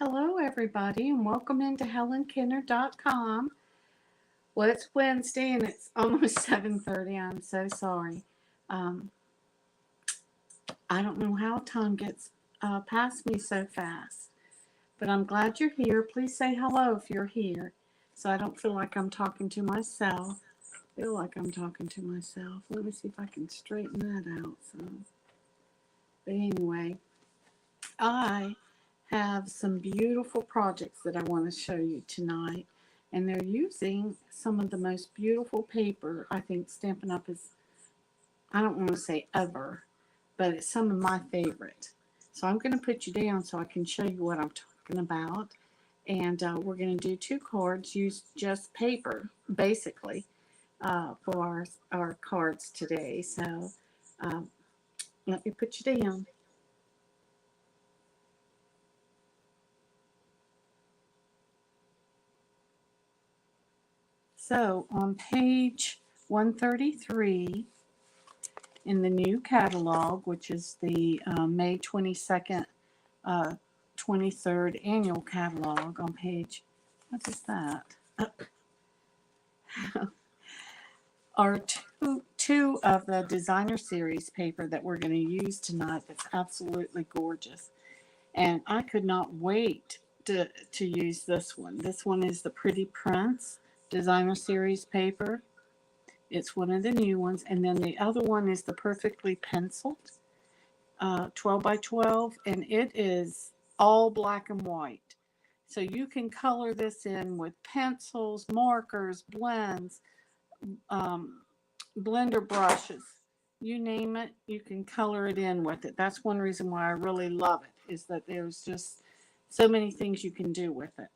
Hello, everybody, and welcome into HelenKenner.com. Well, it's Wednesday and it's almost 7:30. I'm so sorry. Um, I don't know how time gets past me so fast, but I'm glad you're here. Please say hello if you're here so I don't feel like I'm talking to myself. Feel like I'm talking to myself. Let me see if I can straighten that out some. But anyway, I have some beautiful projects that I want to show you tonight. And they're using some of the most beautiful paper. I think Stampin' Up! Is, I don't want to say ever, but it's some of my favorite. So I'm going to put you down so I can show you what I'm talking about. And we're going to do 2 cards, use just paper, basically, for our cards today. So um, let me put you down. So on page 133 in the new catalog, which is the May 22nd, 23rd annual catalog on page, what is that? Are two of the designer series paper that we're going to use tonight that's absolutely gorgeous. And I could not wait to use this one. This one is the Pretty Prince designer series paper. It's one of the new ones. And then the other one is the Perfectly Penciled 12 by 12. And it is all black and white. So you can color this in with pencils, markers, blends, um, blender brushes. You name it, you can color it in with it. That's one reason why I really love it, is that there's just so many things you can do with it.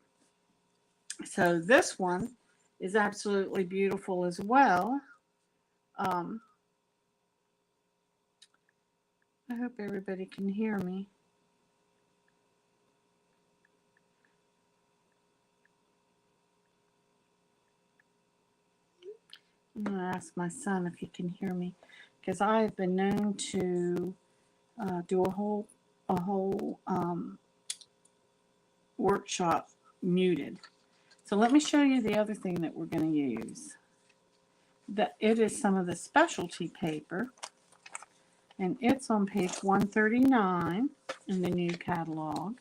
So this one is absolutely beautiful as well. Um, I hope everybody can hear me. I'm going to ask my son if he can hear me, because I have been known to do a whole workshop muted. So let me show you the other thing that we're going to use. It is some of the specialty paper, and it's on page 139 in the new catalog.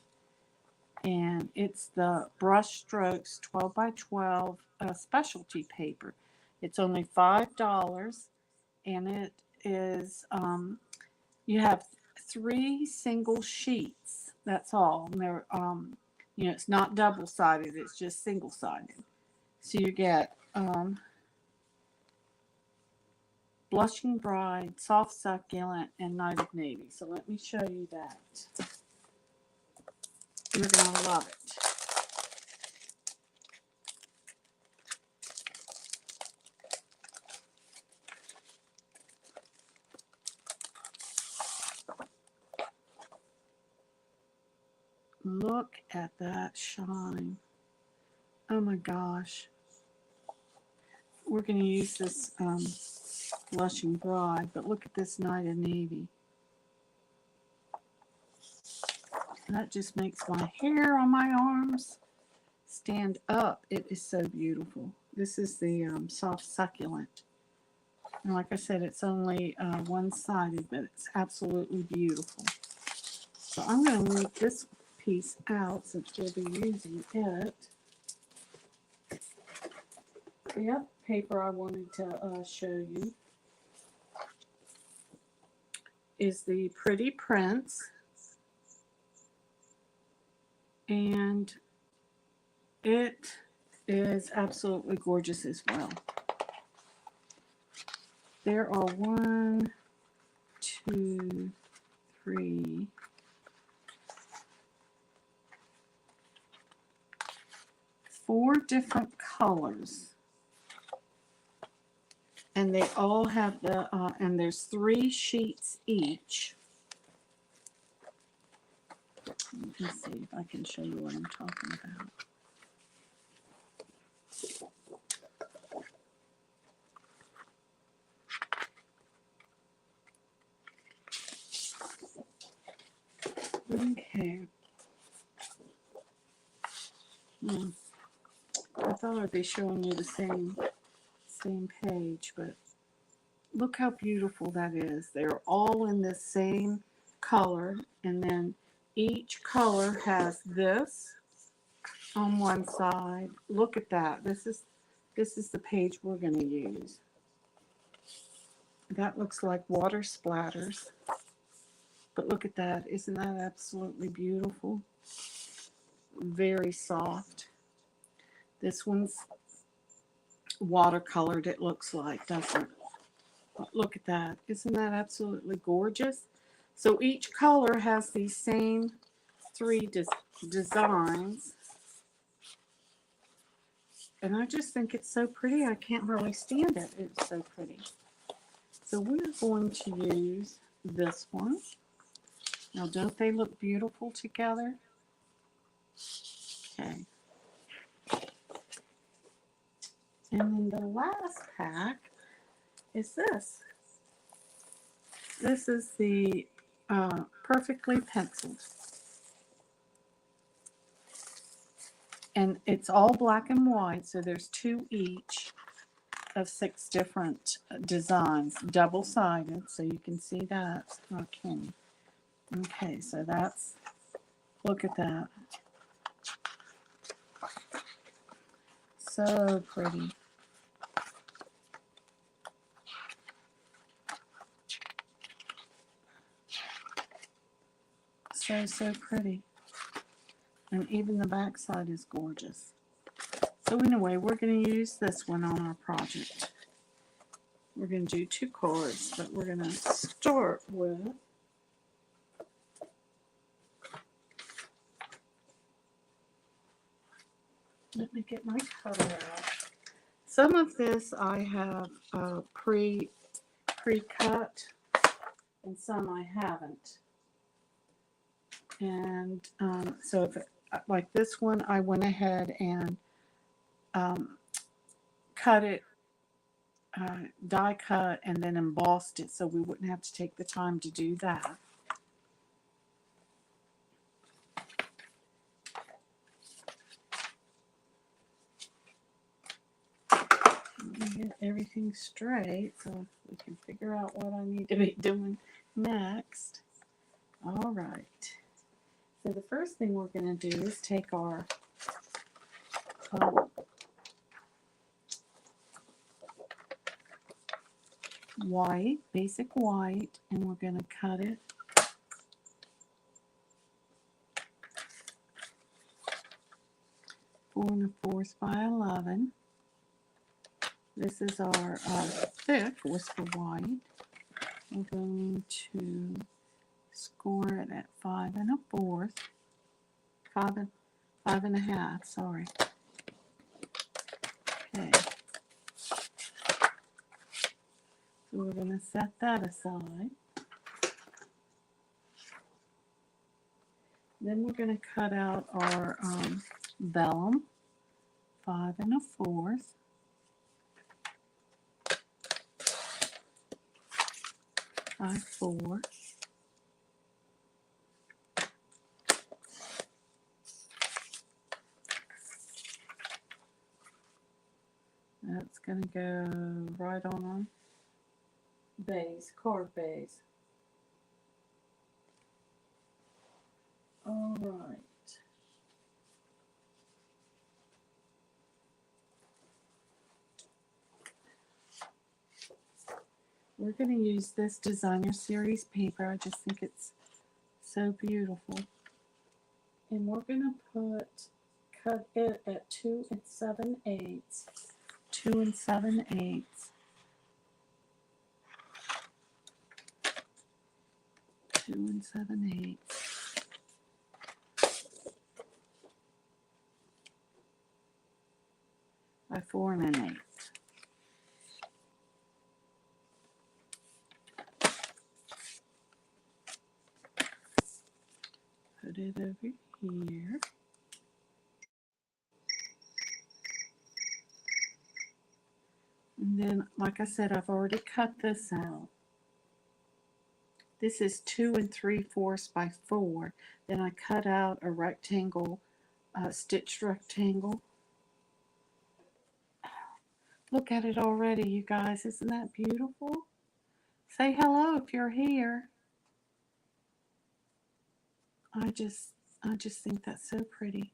And it's the Brush Strokes 12 by 12 specialty paper. It's only $5, and it is, you have 3 single sheets. That's all. And they're, it's not double sided, it's just single sided. So you get Blushing Bride, Soft Succulent, and Night of Navy. So let me show you that. You're going to love it. Look at that shine. Oh my gosh. We're going to use this Blushing Bride, but look at this Night of Navy. That just makes my hair on my arms stand up. It is so beautiful. This is the Soft Succulent. And like I said, it's only one-sided, but it's absolutely beautiful. So I'm going to leave this piece out since we'll be using it. The other paper I wanted to show you is the Pretty Prince. And it is absolutely gorgeous as well. There are 1, 2, 3, 4 different colors, and they all have the and there's 3 sheets each. Let me see if I can show you what I'm talking about. Okay. I thought I'd be showing you the same page, but look how beautiful that is. They're all in the same color, and then each color has this on one side. Look at that. This is the page we're going to use. That looks like water splatters. But look at that. Isn't that absolutely beautiful? Very soft. This one's watercolored, it looks like, doesn't it? But look at that. Isn't that absolutely gorgeous? So each color has these same three designs. And I just think it's so pretty. I can't really stand it. It's so pretty. So we're going to use this one. Now, don't they look beautiful together? Okay. And then the last pack is this. This is the Perfectly Penciled. And it's all black and white, so there's 2 each of 6 different designs, double-sided, so you can see that. Okay. Okay, so that's, look at that. So pretty. So pretty. And even the back side is gorgeous. So anyway, we're going to use this one on our project. We're going to do 2 cards, but we're going to start with let me get my cutter out. Some of this I have pre-cut, and some I haven't. And so if like this one, I went ahead and cut it, die cut, and then embossed it so we wouldn't have to take the time to do that. Let me get everything straight so we can figure out what I need to be doing next. All right. So the first thing we're going to do is take our white, basic white, and we're going to cut it four and a fourth by 11. This is our thick Whisper White. We're going to score it at 5 1/4, 5 1/2. Sorry. Okay. So we're going to set that aside. Then we're going to cut out our vellum, 5 1/4. 5/4. That's going to go right on our base, card base. All right. We're going to use this Designer Series paper. I just think it's so beautiful. And we're going to cut it at 2 7/8. 2 7/8. Two 7/8. By 4 1/8. Put it over here. And then, like I said, I've already cut this out. This is 2 3/4 by 4. Then I cut out a rectangle stitched rectangle. Look at it already, you guys. Isn't that beautiful? Say hello if you're here. I just think that's so pretty.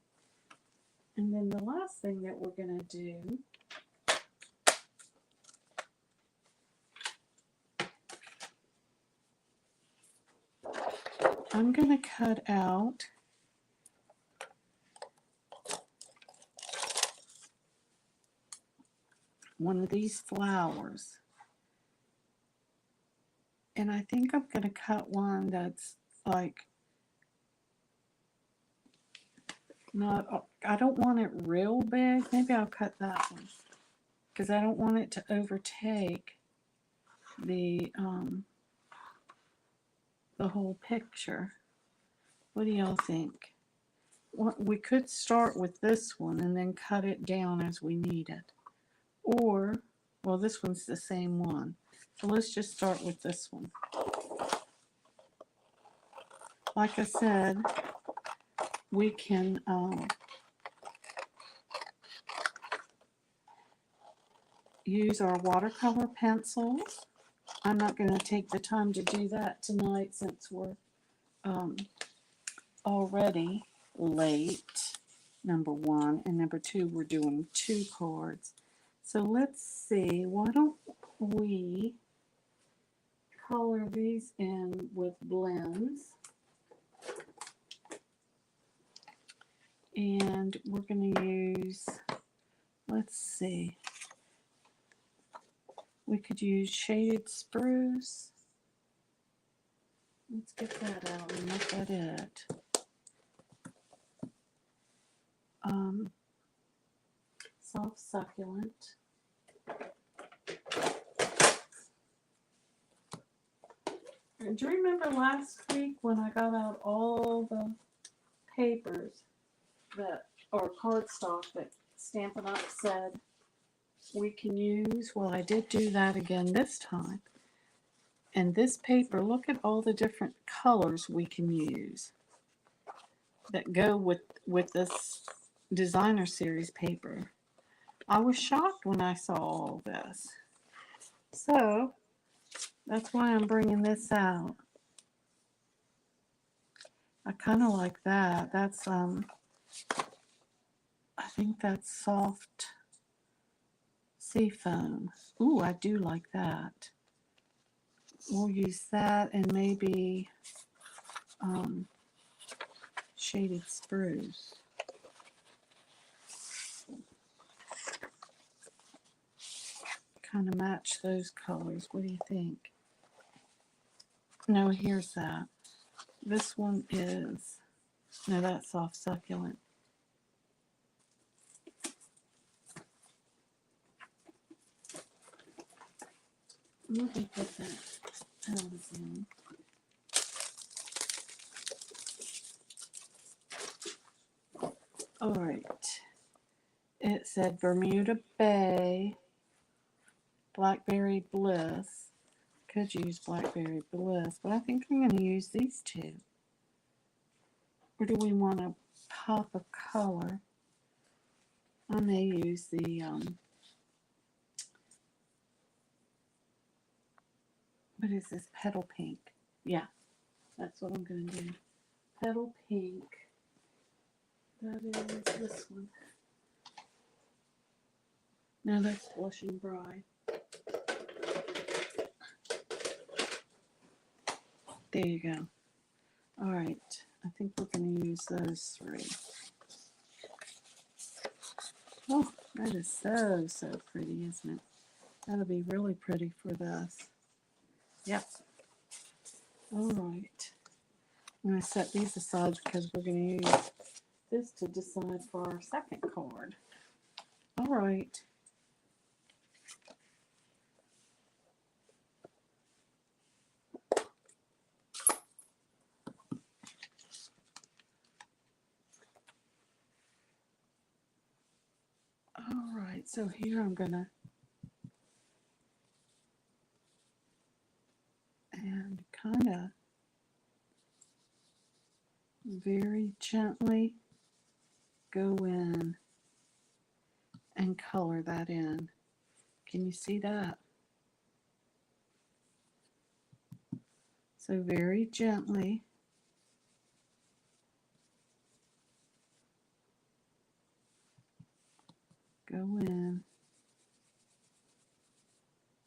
And then the last thing that we're going to do, I'm going to cut out one of these flowers. And I think I'm going to cut one that's like not, I don't want it real big. Maybe I'll cut that one because I don't want it to overtake the whole picture. What do y'all think? We could start with this one and then cut it down as we need it. Or, well, this one's the same one. So let's just start with this one. Like I said, we can use our watercolor pencils. I'm not going to take the time to do that tonight since we're already late, number one. And number two, we're doing 2 cards. So let's see, why don't we color these in with blends. And we're going to use, let's see, we could use shaded spruce. Let's get that out and look at it. Soft succulent. And do you remember last week when I got out all the papers that, or cardstock that Stampin' Up! Said we can use? Well, I did do that again this time. And this paper, look at all the different colors we can use that go with this designer series paper. I was shocked when I saw all this. So that's why I'm bringing this out. I kind of like that. That's I think that's soft sea foam. Ooh, I do like that. We'll use that and maybe shaded spruce. Kind of match those colors. What do you think? No, here's that. This one is, no, that's soft succulent. Let me put that petals in. All right. It said Bermuda Bay, Blackberry Bliss. Could use Blackberry Bliss, but I think I'm going to use these two. Or do we want to pop a color? I may use the, what is this, Petal Pink? Yeah, that's what I'm going to do. Petal Pink. That is this one. No, that's Blushing Bride. There you go. All right, I think we're going to use those 3. Oh, that is so, so pretty, isn't it? That'll be really pretty for this. Yep. All right. I'm going to set these aside because we're going to use this to decide for our second card. All right. All right, so here I'm going to and kind of very gently go in and color that in. Can you see that? So very gently go in.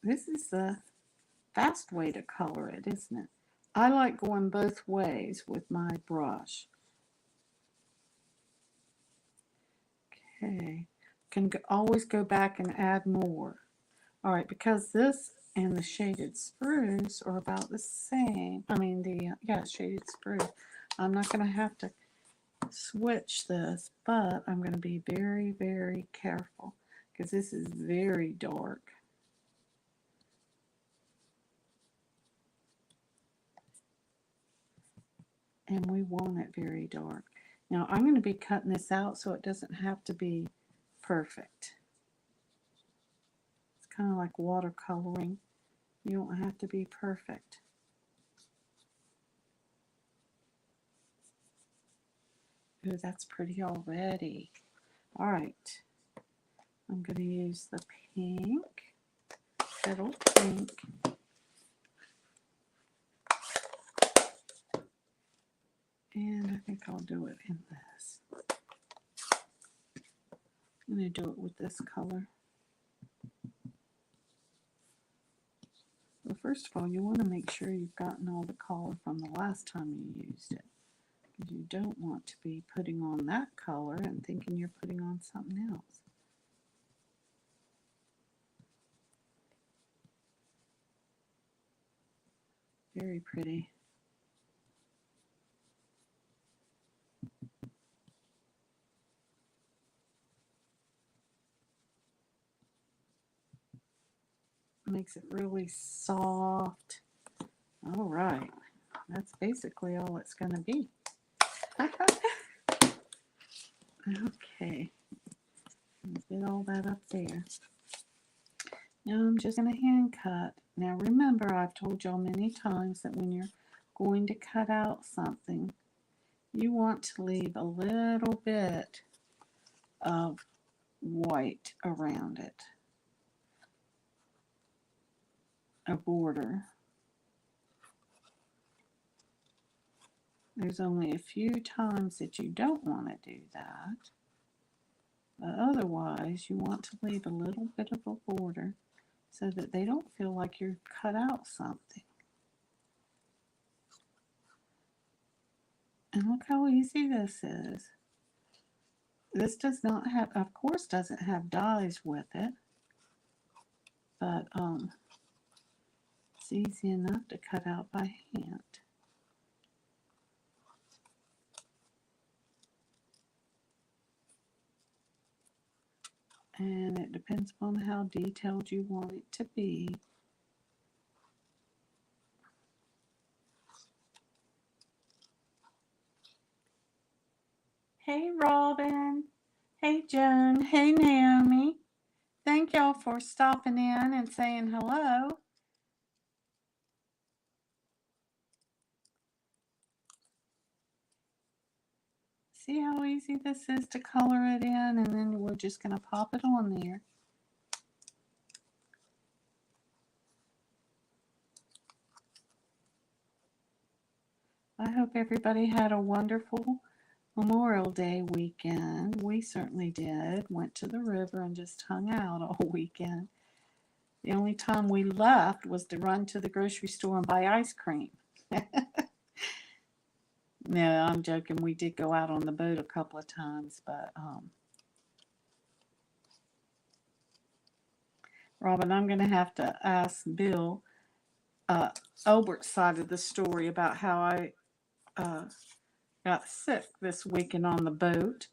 This is the fast way to color it, isn't it? I like going both ways with my brush. Okay, can always go back and add more. All right, because this and the shaded spruce are about the same. I mean, shaded spruce. I'm not going to have to switch this, but I'm going to be very, very careful because this is very dark. And we want it very dark. Now, I'm going to be cutting this out so it doesn't have to be perfect. It's kind of like watercoloring. You don't have to be perfect. Ooh, that's pretty already. All right. I'm going to use the pink, petal pink. And I think I'll do it in this. I'm going to do it with this color. Well, first of all, you want to make sure you've gotten all the color from the last time you used it. Because you don't want to be putting on that color and thinking you're putting on something else. Very pretty. Makes it really soft. All right. That's basically all it's going to be. Okay. Get all that up there. Now I'm just going to hand cut. Now remember, I've told y'all many times that when you're going to cut out something, you want to leave a little bit of white around it. A border. There's only a few times that you don't want to do that. But otherwise, you want to leave a little bit of a border so that they don't feel like you've cut out something. And look how easy this is. This does not have, of course, doesn't have dies with it, but it's easy enough to cut out by hand. And it depends upon how detailed you want it to be. Hey Robin, hey Joan, hey Naomi. Thank y'all for stopping in and saying hello. See how easy this is to color it in, and then we're just going to pop it on there. I hope everybody had a wonderful Memorial Day weekend. We certainly did. Went to the river and just hung out all weekend. The only time we left was to run to the grocery store and buy ice cream. No, I'm joking. We did go out on the boat a couple of times, but Robin, I'm going to have to ask Bill Albert's side of the story about how I got sick this weekend on the boat.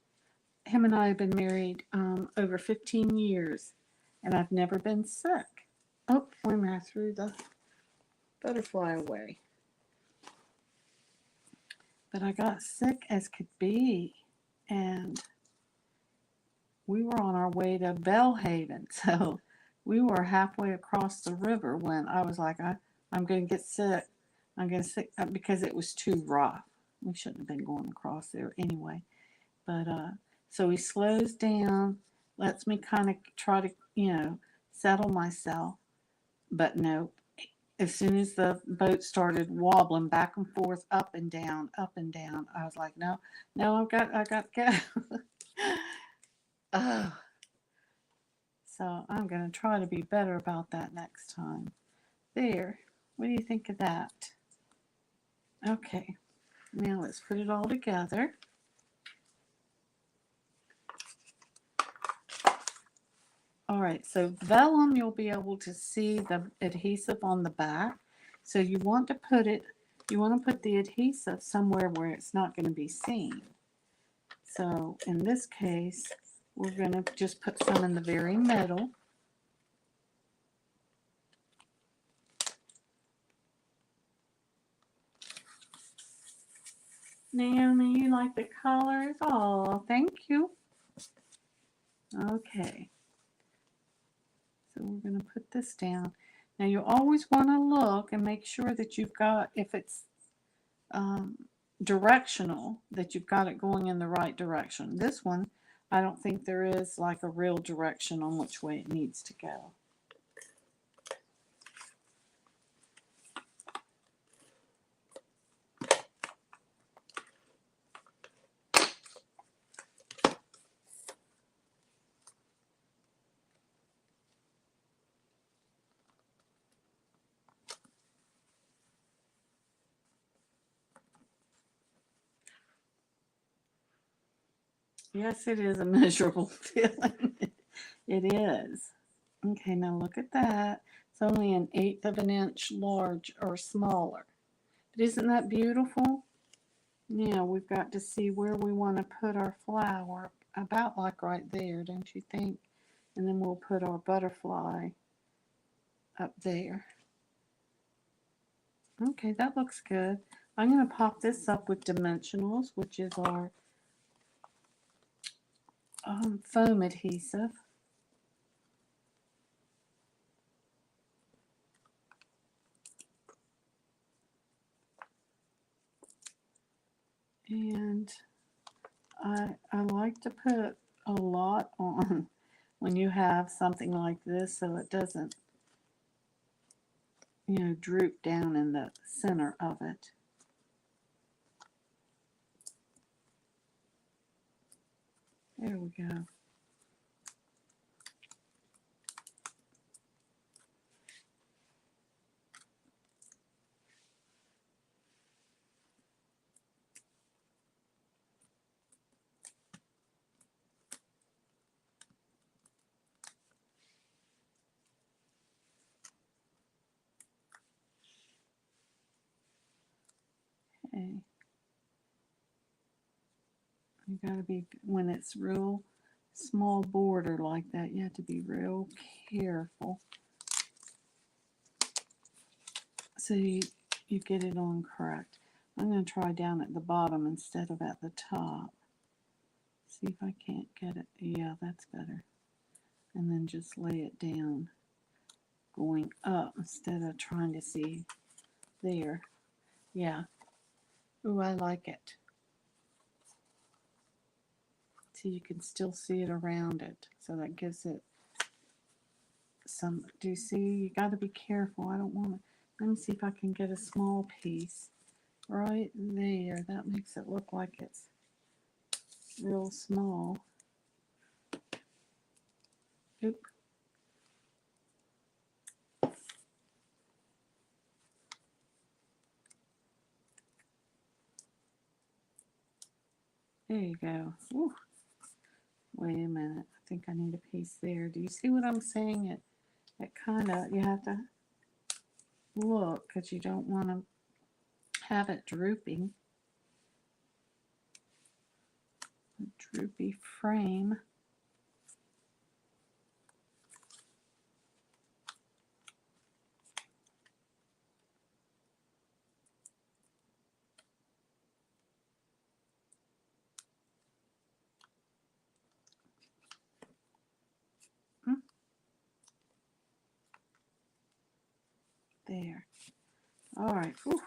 Him and I have been married over 15 years, and I've never been sick. Oh, wait a minute, I threw the butterfly away. But I got sick as could be, and we were on our way to Belhaven, so we were halfway across the river when I was like, I'm going to get sick. I'm going to sick because it was too rough. We shouldn't have been going across there anyway. But So he slows down, lets me kind of try to, settle myself. But no, as soon as the boat started wobbling back and forth, up and down, I was like, no, no, I got to go. Oh, so I'm going to try to be better about that next time. There. What do you think of that? Okay. Now let's put it all together. All right, so vellum, you'll be able to see the adhesive on the back. So you want to put the adhesive somewhere where it's not going to be seen. So in this case, we're going to just put some in the very middle. Naomi, you like the colors? Oh, thank you. Okay. So we're going to put this down. Now you always want to look and make sure that you've got, if it's directional, that you've got it going in the right direction. This one, I don't think there is like a real direction on which way it needs to go. Yes, it is a measurable feeling. It is. Okay, now look at that. It's only an 1/8 of an inch large or smaller. But isn't that beautiful? Now we've got to see where we want to put our flower. About like right there, don't you think? And then we'll put our butterfly up there. Okay, that looks good. I'm going to pop this up with dimensionals, which is our foam adhesive. And I like to put a lot on when you have something like this so it doesn't, droop down in the center of it. There we go. Okay. You gotta be, when it's real small border like that, you have to be real careful so you get it on correct. I'm going to try down at the bottom instead of at the top. See if I can't get it. Yeah, that's better. And then just lay it down going up instead of trying to see there. Yeah. Ooh, I like it. See, you can still see it around it. So that gives it some, do you see? You got to be careful. I don't want to, let me see if I can get a small piece right there. That makes it look like it's real small. Oop. There you go. Ooh. Wait a minute. I think I need a piece there. Do you see what I'm saying? It kind of, you have to look because you don't want to have it drooping. A droopy frame. There. All right. Ooh,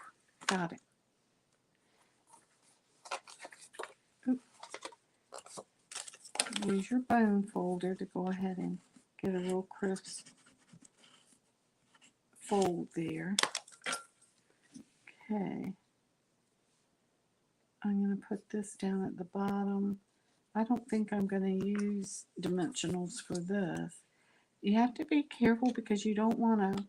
got it. Oop. use your bone folder to go ahead and get a real crisp fold there. Okay. I'm going to put this down at the bottom. I don't think I'm going to use dimensionals for this. You have to be careful because you don't want to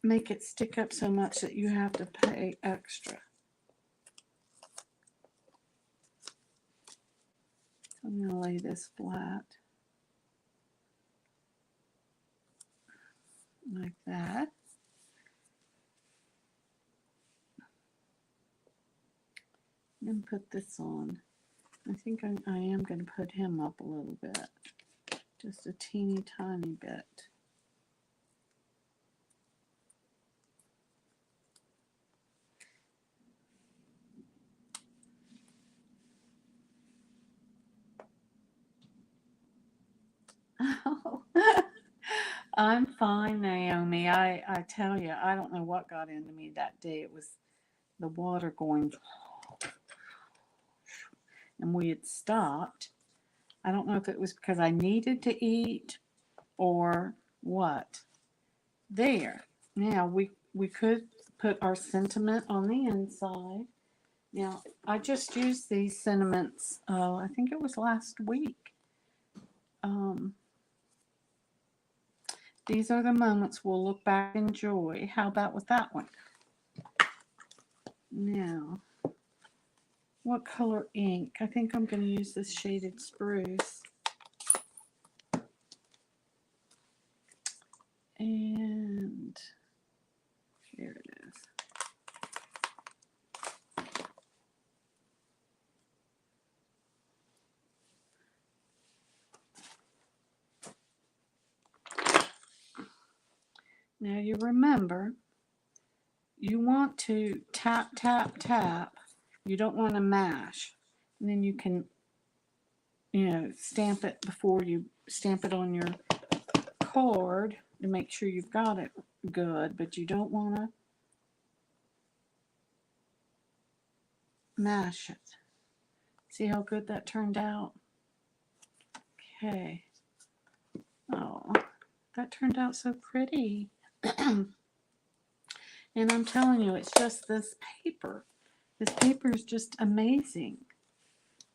make it stick up so much that you have to pay extra. I'm going to lay this flat like that. And put this on. I think I am going to put him up a little bit. Just a teeny tiny bit. Oh, I'm fine, Naomi. I tell you, I don't know what got into me that day. It was the water going, and we had stopped. I don't know if it was because I needed to eat or what. There. Now, we could put our sentiment on the inside. Now, I just used these sentiments, I think it was last week. These are the moments we'll look back and enjoy. How about with that one? Now, what color ink? I think I'm going to use this shaded spruce. And here it is. Now you remember, you want to tap, tap, tap. You don't want to mash. And then you can, stamp it before you stamp it on your card to make sure you've got it good, but you don't want to mash it. See how good that turned out? Okay. Oh, that turned out so pretty. And I'm telling you, it's just this paper. This paper is just amazing.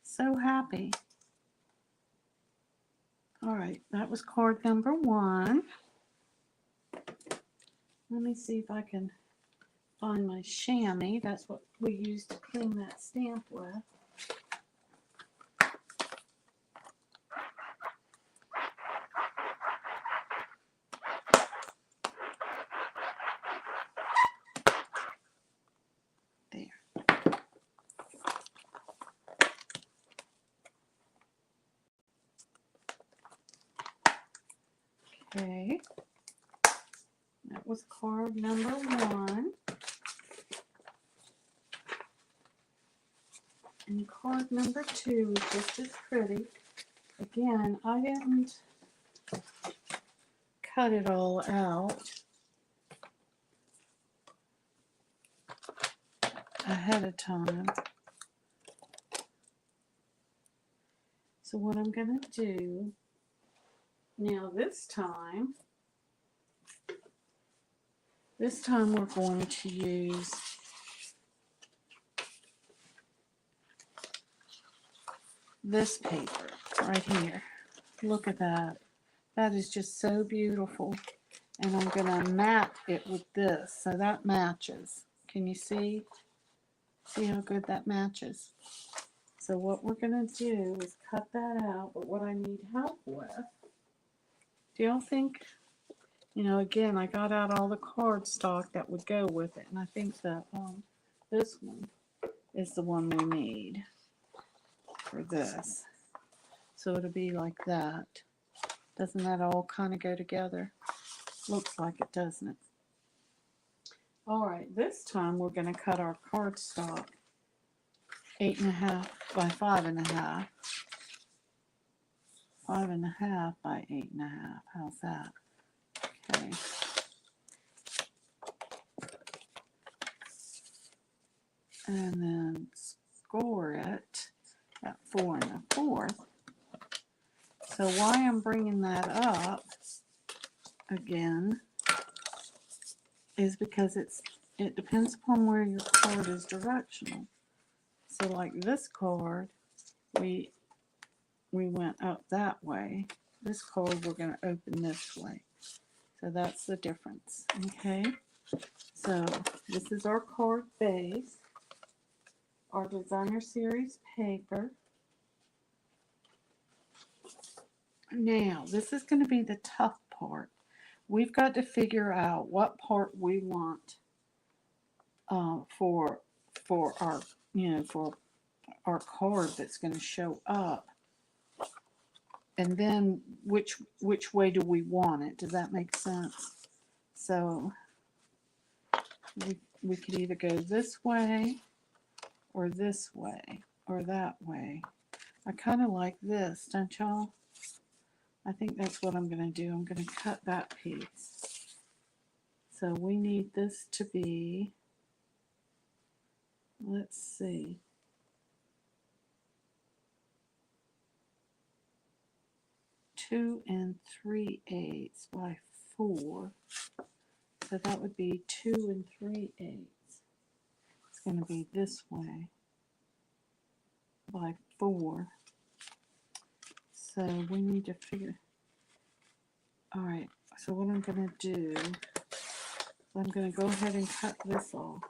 So happy. All right, that was card number 1. Let me see if I can find my chamois. That's what we used to clean that stamp with. Okay, that was card number 1. And card number 2 is just as pretty. Again, I didn't cut it all out ahead of time. So what I'm going to do now this time we're going to use this paper right here. Look at that. That is just so beautiful. And I'm going to map it with this so that matches. Can you see? See how good that matches? So what we're going to do is cut that out. But what I need help with, do y'all think, again, I got out all the cardstock that would go with it. And I think that this one is the one we need for this. So it'll be like that. Doesn't that all kind of go together? Looks like it, doesn't it? All right, this time we're going to cut our cardstock 8.5 by 5.5. 5.5 by 8.5. How's that? Okay. And then score it at 4 1/4. So why I'm bringing that up again is because it depends upon where your card is directional. So like this card, we went up that way. This card we're going to open this way. So that's the difference. Okay. So this is our card base, our designer series paper. Now this is going to be the tough part. We've got to figure out what part we want for our for our card that's going to show up, and then which way do we want it? Does that make sense? So we could either go this way or this way or that way. I kind of like this, don't y'all? I think that's what I'm going to do. I'm going to cut that piece. So we need this to be, let's see, 2 3/8 by 4. So that would be 2 3/8. It's going to be this way by 4. So we need to figure. All right. So what I'm going to do, I'm going to go ahead and cut this off.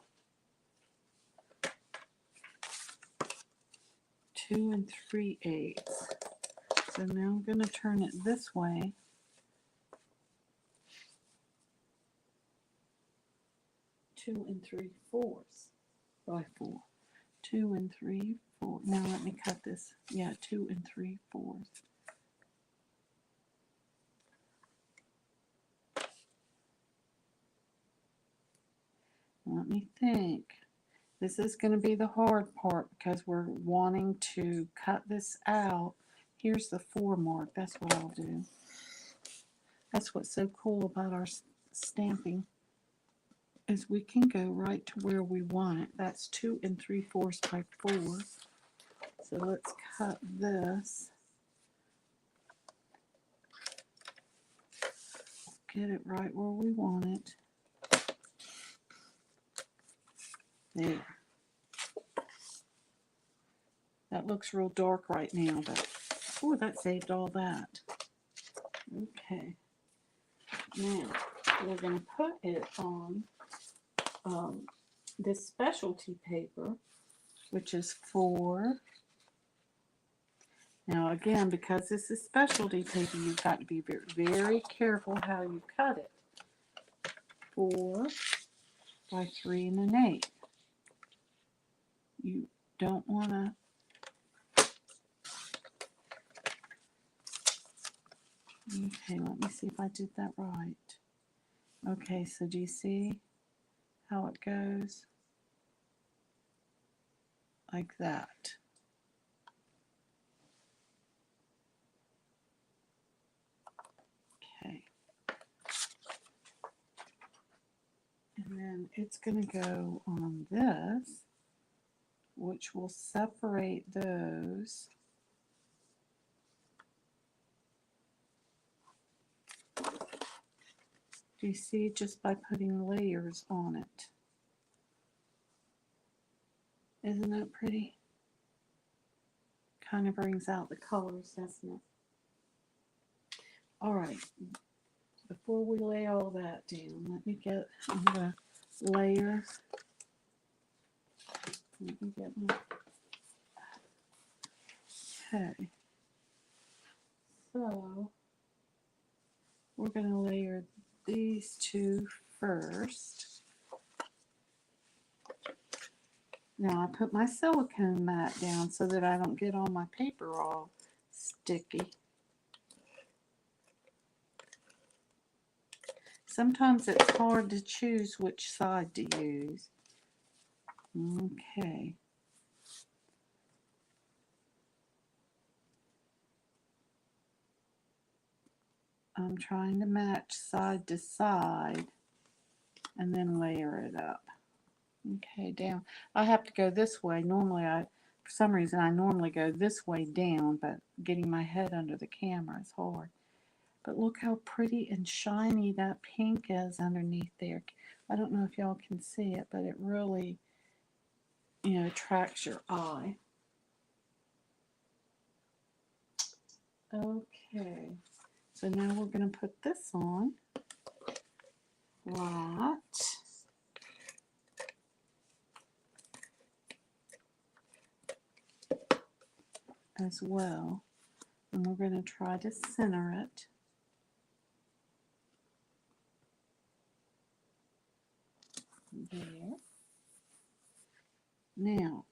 2 3/8. So now I'm going to turn it this way. Two 3/4 by 4. 2 3/4. Now let me cut this. Yeah, 2 3/4. Let me think. This is going to be the hard part because we're wanting to cut this out. Here's the 4 mark. That's what I'll do. That's what's so cool about our stamping, is we can go right to where we want it. That's 2 3/4 by 4. So let's cut this. Get it right where we want it. There. That looks real dark right now, but oh, that saved all that. Okay. Now we're going to put it on this specialty paper, which is for. Now again, because this is specialty paper, you've got to be very, very careful how you cut it. 4 by 3 1/8. You don't want to. Okay, let me see if I did that right. Okay, so do you see how it goes? Like that. Okay. And then it's going to go on this, which will separate those. Do you see, just by putting layers on it? Isn't that pretty? Kind of brings out the colors, doesn't it? All right. Before we lay all that down, let me get the layer. Let me get my. Okay. So we're going to layer these two first. Now I put my silicone mat down so that I don't get all my paper all sticky. Sometimes it's hard to choose which side to use. Okay. I'm trying to match side to side and then layer it up. Okay, down. I have to go this way. Normally I For some reason, I normally go this way down, but getting my head under the camera is hard. But look how pretty and shiny that pink is underneath there. I don't know if y'all can see it, but it really, attracts your eye. Okay, so now we're going to put this on. Right. As well. And we're going to try to center it. There. Now,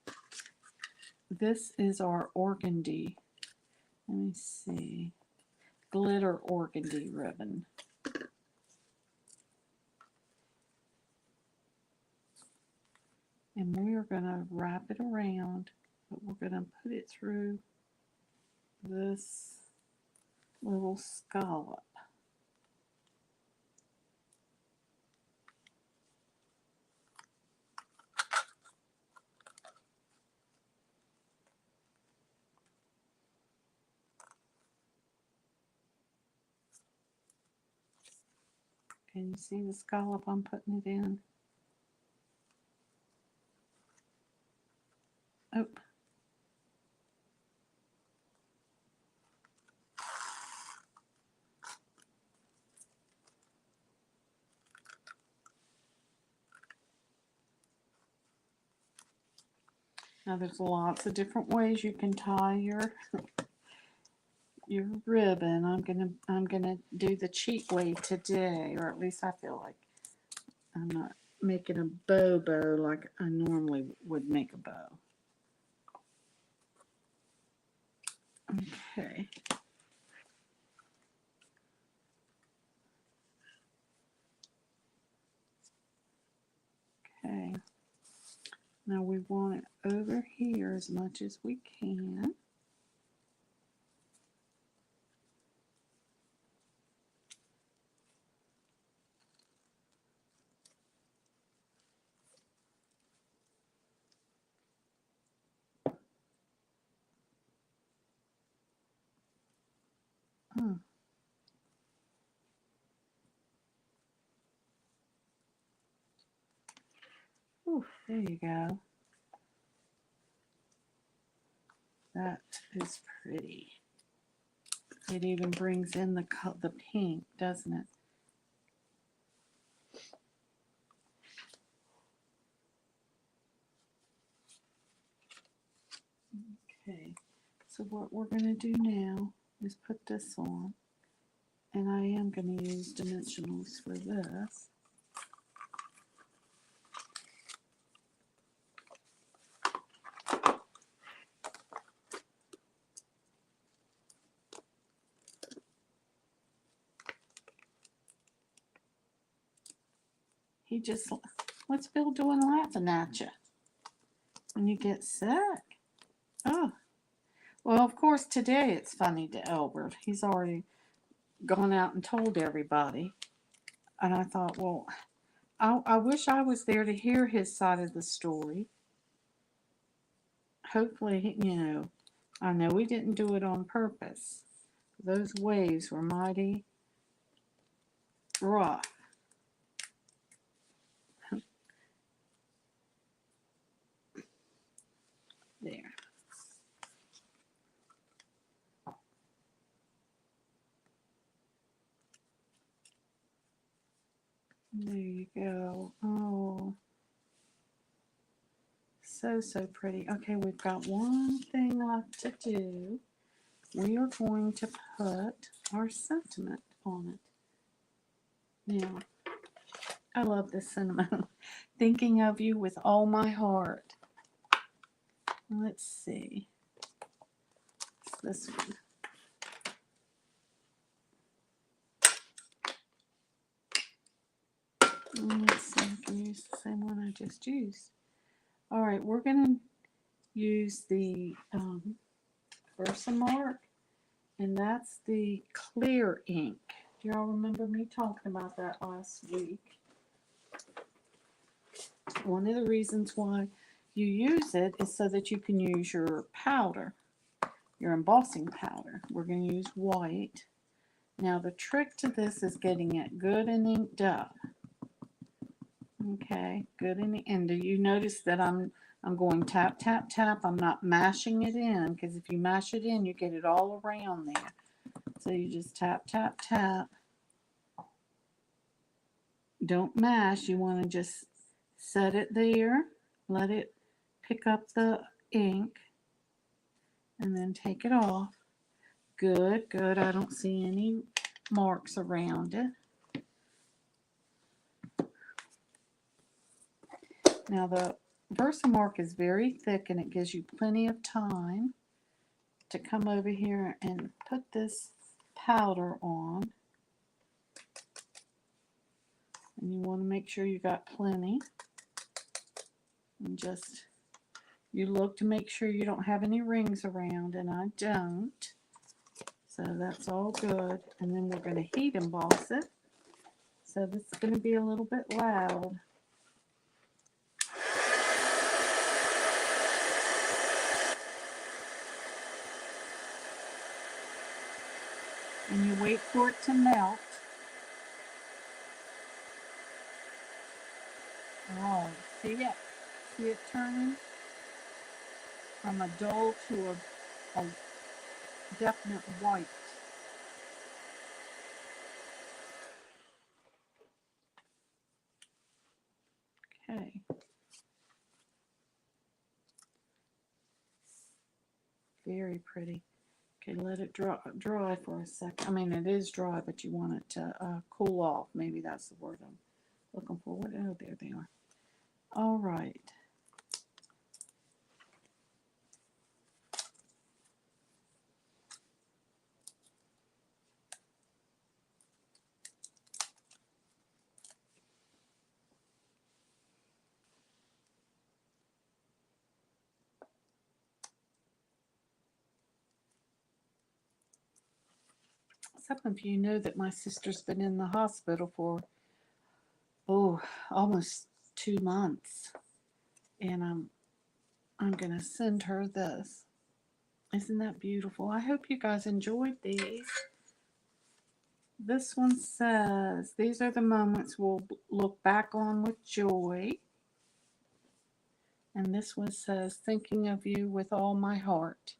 this is our organdy. Let me see. Glitter organdy ribbon. And we are going to wrap it around, but we're going to put it through this little scallop. Can you see the scallop I'm putting it in? Oh. Now there's lots of different ways you can tie your ribbon. I'm gonna do the cheap way today, or at least I feel like I'm not making a bow like I normally would make a bow. Okay. Okay. Now we want it over here as much as we can. Ooh, there you go. That is pretty. It even brings in the pink, doesn't it? Okay, so what we're going to do now is put this on. And I am going to use dimensionals for this. What's Bill doing laughing at you? When you get sick? Oh. Well, of course, today it's funny to Albert. He's already gone out and told everybody. And I thought, well, I wish I was there to hear his side of the story. Hopefully, I know we didn't do it on purpose. Those waves were mighty rough. There. There you go. Oh. So pretty. Okay, we've got one thing left to do. We are going to put our sentiment on it. Now, I love this sentiment. Thinking of you with all my heart. Let's see. It's this one. Let's see, I can use the same one I just used. Alright, we're going to use the Versamark, and that's the clear ink. Do y'all remember me talking about that last week? One of the reasons why you use it is so that you can use your powder, your embossing powder. We're going to use white. Now the trick to this is getting it good and inked up. Okay, good and do you notice that I'm going tap, tap, tap. I'm not mashing it in, because if you mash it in, you get it all around there. So you just tap, tap, tap. Don't mash. You want to just set it there, let it pick up the ink, and then take it off. Good, good. I don't see any marks around it. Now the Versamark is very thick, and it gives you plenty of time to come over here and put this powder on. And you want to make sure you got plenty. And just, you look to make sure you don't have any rings around, and I don't. So that's all good. And then we're going to heat emboss it. So this is going to be a little bit loud. And you wait for it to melt. Oh, see it? See it turning from a dull to a definite white. Okay. Very pretty. Okay, let it dry for a second. I mean, it is dry, but you want it to cool off. Maybe that's the word I'm looking for. Oh, there they are. All right. Some of you know that my sister's been in the hospital for, almost 2 months. And I'm going to send her this. Isn't that beautiful? I hope you guys enjoyed these. This one says, these are the moments we'll look back on with joy. And this one says, thinking of you with all my heart.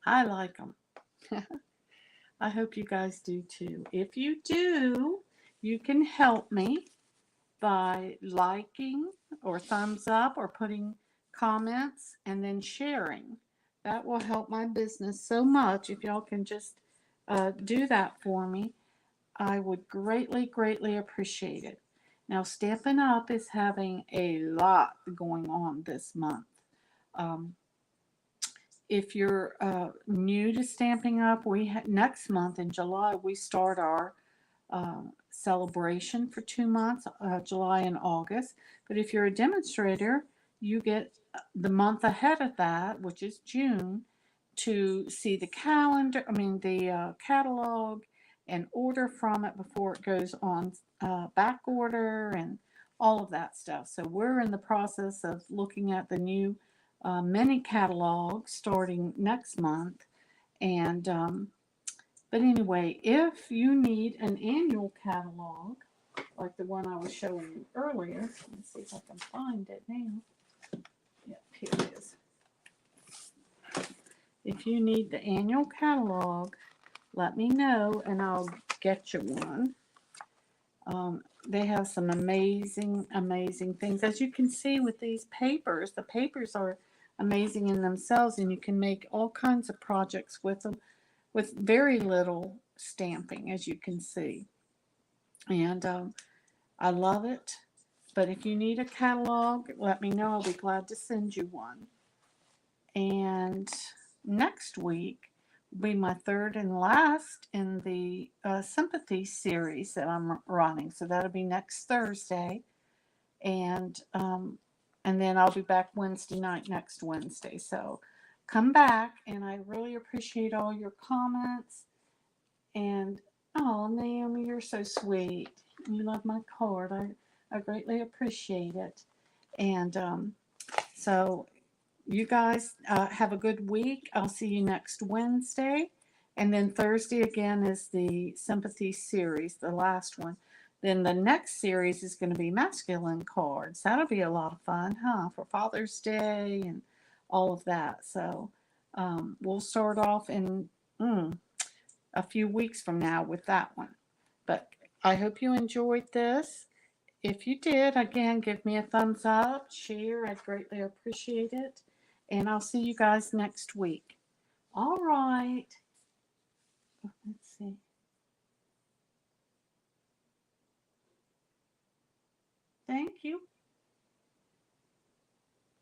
I like them. I hope you guys do too. If you do, you can help me by liking or thumbs up or putting comments and then sharing. That will help my business so much. If y'all can just do that for me, I would greatly, greatly appreciate it. Now, Stampin' Up! Is having a lot going on this month. If you're new to Stampin' Up!, next month in July, we start our celebration for 2 months, July and August. But if you're a demonstrator, you get the month ahead of that, which is June, to see the the catalog, and order from it before it goes on back order and all of that stuff. So we're in the process of looking at the new mini catalog starting next month. And but anyway, if you need an annual catalog like the one I was showing you earlier, let's see if I can find it now. Yep, here it is. If you need the annual catalog, let me know and I'll get you one. They have some amazing, amazing things. As you can see with these papers, the papers are amazing in themselves, and you can make all kinds of projects with them with very little stamping, as you can see. And I love it. But if you need a catalog, let me know. I'll be glad to send you one. And next week will be my third and last in the sympathy series that I'm running. So that'll be next Thursday. And then I'll be back Wednesday night next Wednesday. So come back, and I really appreciate all your comments. And oh, Naomi, you're so sweet. You love my card. I greatly appreciate it. And So you guys have a good week. I'll see you next Wednesday. And then Thursday again is the sympathy series, the last one. Then the next series is going to be masculine cards. That'll be a lot of fun, huh? For Father's Day and all of that. So we'll start off in a few weeks from now with that one. But I hope you enjoyed this. If you did, again, give me a thumbs up, share. I'd greatly appreciate it. And I'll see you guys next week. All right. Let's see. Thank you.